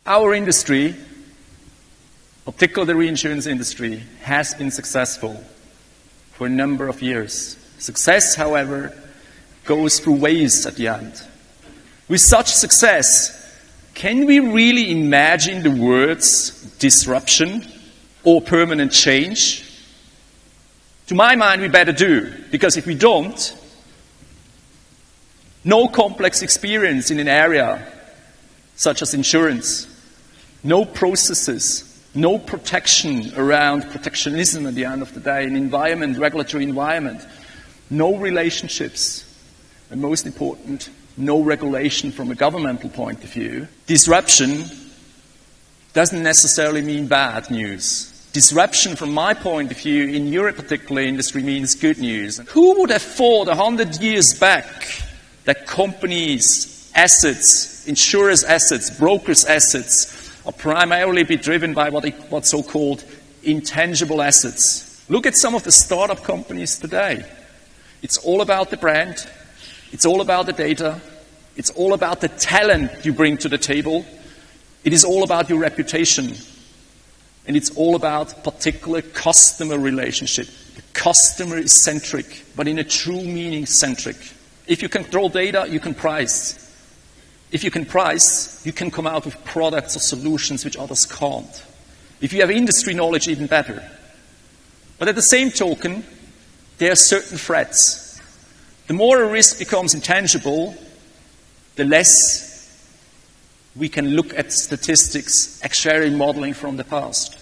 Our industry, particularly the reinsurance industry, has been successful for a number of years. Success, however, goes through waves at the end. With such success, can we really imagine the words disruption or permanent change? To my mind, we better do, because if we don't, no complex experience in an area such as insurance, no processes, no protection around protectionism at the end of the day, an environment, regulatory environment, no relationships, and most important, no regulation from a governmental point of view. Disruption doesn't necessarily mean bad news. Disruption, from my point of view, in your particular industry means good news. Who would have thought 100 years back that companies' assets, insurers' assets, brokers' assets are primarily be driven by what's so-called intangible assets? Look at some of the startup companies today. It's all about the brand. It's all about the data. It's all about the talent you bring to the table. It is all about your reputation. And it's all about particular customer relationship. The customer is centric, but in a true meaning centric. If you control data, you can price. If you can price, you can come out with products or solutions which others can't. If you have industry knowledge, even better. But at the same token, there are certain threats. The more a risk becomes intangible, the less we can look at statistics, actuarial modeling from the past.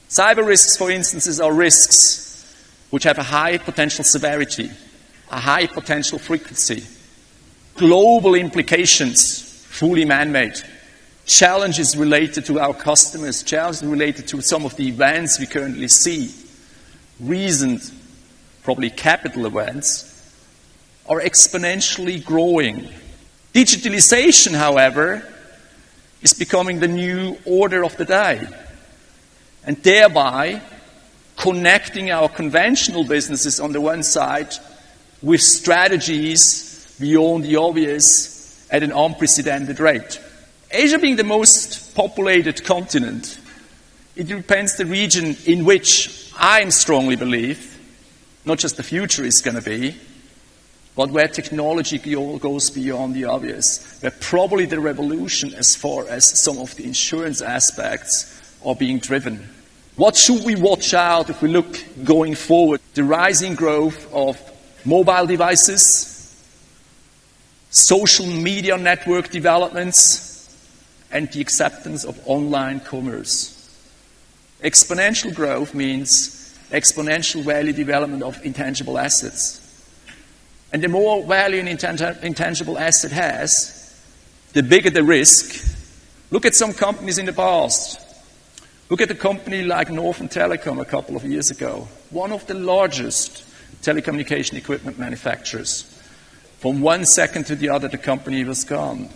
Cyber risks, for instance, are risks which have a high potential severity, a high potential frequency, global implications, fully man-made, challenges related to our customers, challenges related to some of the events we currently see, recent, probably capital events, are exponentially growing. Digitalization, however, is becoming the new order of the day, and thereby connecting our conventional businesses on the one side with strategies beyond the obvious at an unprecedented rate. Asia being the most populated continent, it represents the region in which I strongly believe not just the future is going to be, but where technology goes beyond the obvious, where probably the revolution as far as some of the insurance aspects are being driven. What should we watch out if we look going forward? The rising growth of mobile devices, social media network developments, and the acceptance of online commerce. Exponential growth means exponential value development of intangible assets. And the more value an intangible asset has, the bigger the risk. Look at some companies in the past. Look at a company like Northern Telecom a couple of years ago, one of the largest telecommunication equipment manufacturers. From 1 second to the other, the company was gone.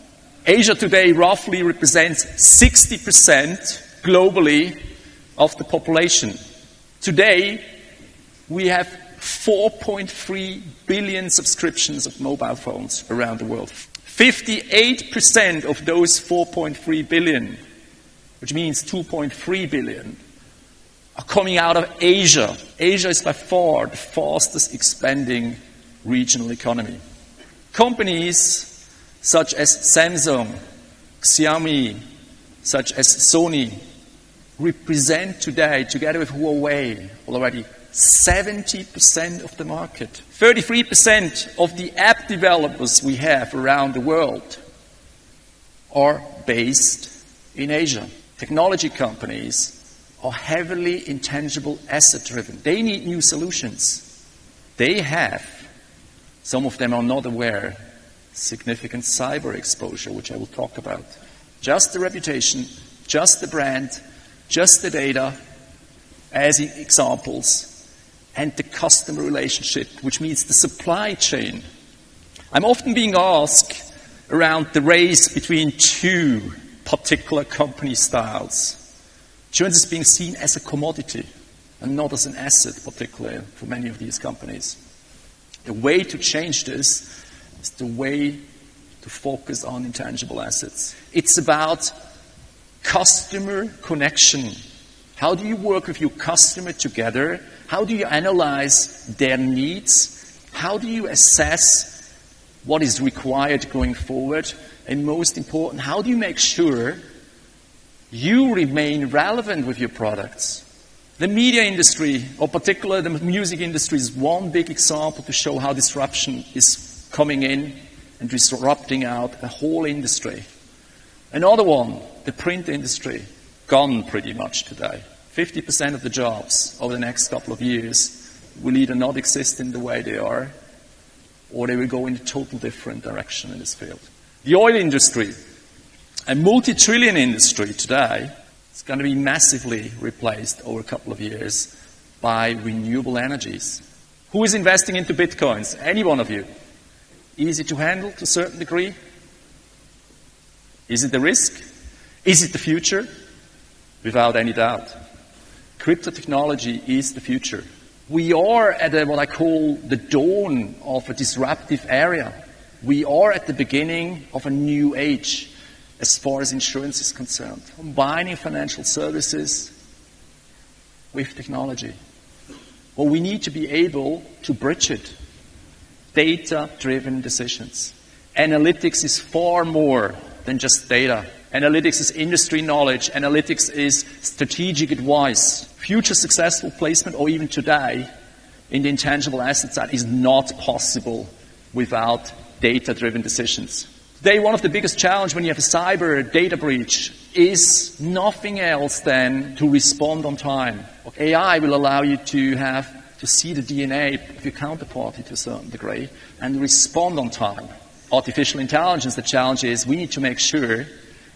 Asia today roughly represents 60% globally of the population. Today, we have 4.3 billion subscriptions of mobile phones around the world. 58% of those 4.3 billion, which means 2.3 billion, are coming out of Asia. Asia is by far the fastest expanding regional economy. Companies such as Samsung, Xiaomi, such as Sony, represent today, together with Huawei, already 70% of the market. 33% of the app developers we have around the world are based in Asia. Technology companies are heavily intangible asset driven. They need new solutions. They have, some of them are not aware, significant cyber exposure, which I will talk about. Just the reputation, just the brand, just the data as examples, and the customer relationship, which means the supply chain. I'm often being asked around the race between two particular company styles. Insurance is being seen as a commodity and not as an asset, particularly for many of these companies. The way to change this is the way to focus on intangible assets. It's about customer connection. How do you work with your customer together? How do you analyze their needs? How do you assess what is required going forward? And most important, how do you make sure you remain relevant with your products? The media industry, or particularly the music industry, is one big example to show how disruption is coming in and disrupting out a whole industry. Another one, the print industry, gone pretty much today. 50% of the jobs over the next couple of years will either not exist in the way they are, or they will go in a total different direction in this field. The oil industry, a multi-trillion industry today, is going to be massively replaced over a couple of years by renewable energies. Who is investing into bitcoins? Any one of you? Easy to handle to a certain degree? Is it the risk? Is it the future? Without any doubt. Crypto technology is the future. We are at what I call the dawn of a disruptive area. We are at the beginning of a new age as far as insurance is concerned. Combining financial services with technology. Well, we need to be able to bridge it. Data-driven decisions. Analytics is far more than just data. Analytics is industry knowledge. Analytics is strategic advice. Future successful placement, or even today, in the intangible asset side, is not possible without data-driven decisions. Today, one of the biggest challenges when you have a cyber data breach is nothing else than to respond on time. AI will allow you to see the DNA of your counterparty to a certain degree and respond on time. Artificial intelligence, the challenge is we need to make sure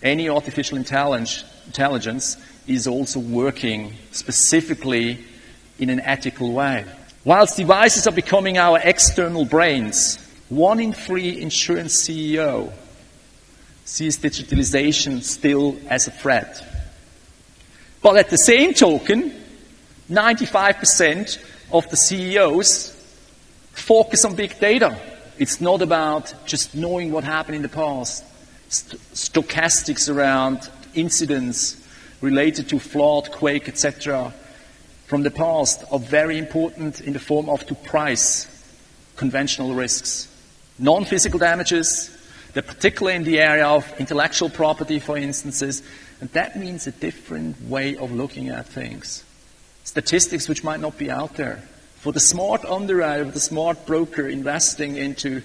any artificial intelligence is also working specifically in an ethical way. Whilst devices are becoming our external brains, 1 in 3 insurance CEO sees digitalization still as a threat. But at the same token, 95% of the CEOs focus on big data. It's not about just knowing what happened in the past. Stochastics around incidents related to flood, quake, etc. from the past are very important in the form of to price conventional risks. Non-physical damages, they're particularly in the area of intellectual property, for instances, and that means a different way of looking at things. Statistics which might not be out there. For the smart underwriter, the smart broker investing into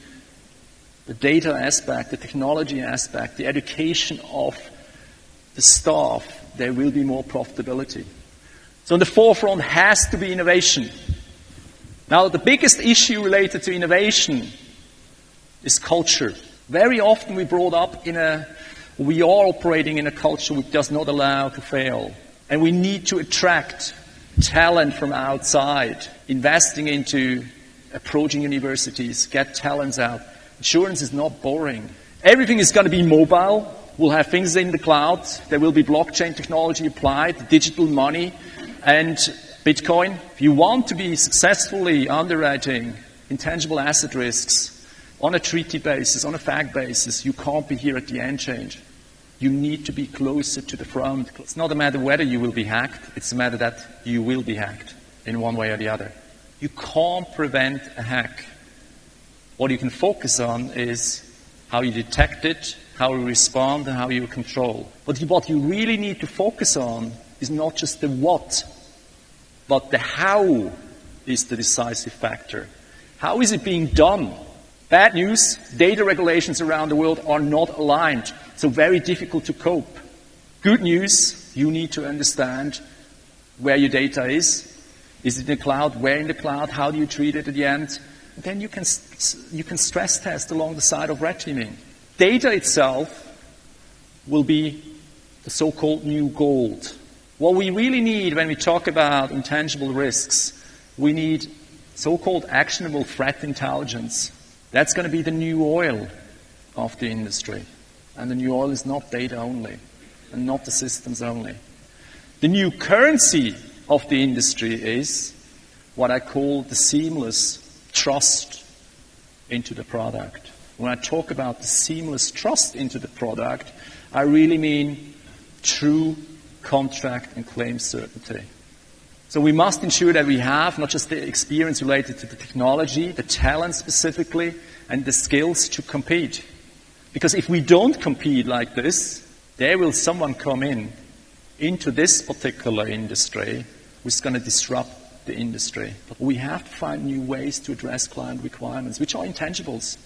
the data aspect, the technology aspect, the education of the staff, there will be more profitability. So in the forefront has to be innovation. Now, the biggest issue related to innovation is culture. Very often we are operating in a culture which does not allow to fail. And we need to attract talent from outside, investing into approaching universities, get talents out. Insurance is not boring. Everything is going to be mobile. We'll have things in the cloud. There will be blockchain technology applied, digital money, and Bitcoin. If you want to be successfully underwriting intangible asset risks on a treaty basis, on a fact basis, you can't be here at the end change. You need to be closer to the front. It's not a matter whether you will be hacked. It's a matter that you will be hacked in one way or the other. You can't prevent a hack. What you can focus on is how you detect it, how you respond, and how you control. But what you really need to focus on is not just the what, but the how is the decisive factor. How is it being done? Bad news, data regulations around the world are not aligned, so very difficult to cope. Good news, you need to understand where your data is. Is it in the cloud? Where in the cloud? How do you treat it at the end? And then you can stress test along the side of red teaming. Data itself will be the so-called new gold. What we really need when we talk about intangible risks, we need so-called actionable threat intelligence. That's going to be the new oil of the industry. And the new oil is not data only, and not the systems only. The new currency of the industry is what I call the seamless trust into the product. When I talk about the seamless trust into the product, I really mean true contract and claim certainty. So we must ensure that we have not just the experience related to the technology, the talent specifically, and the skills to compete. Because if we don't compete like this, there will someone come into this particular industry who's going to disrupt the industry. But we have to find new ways to address client requirements, which are intangibles.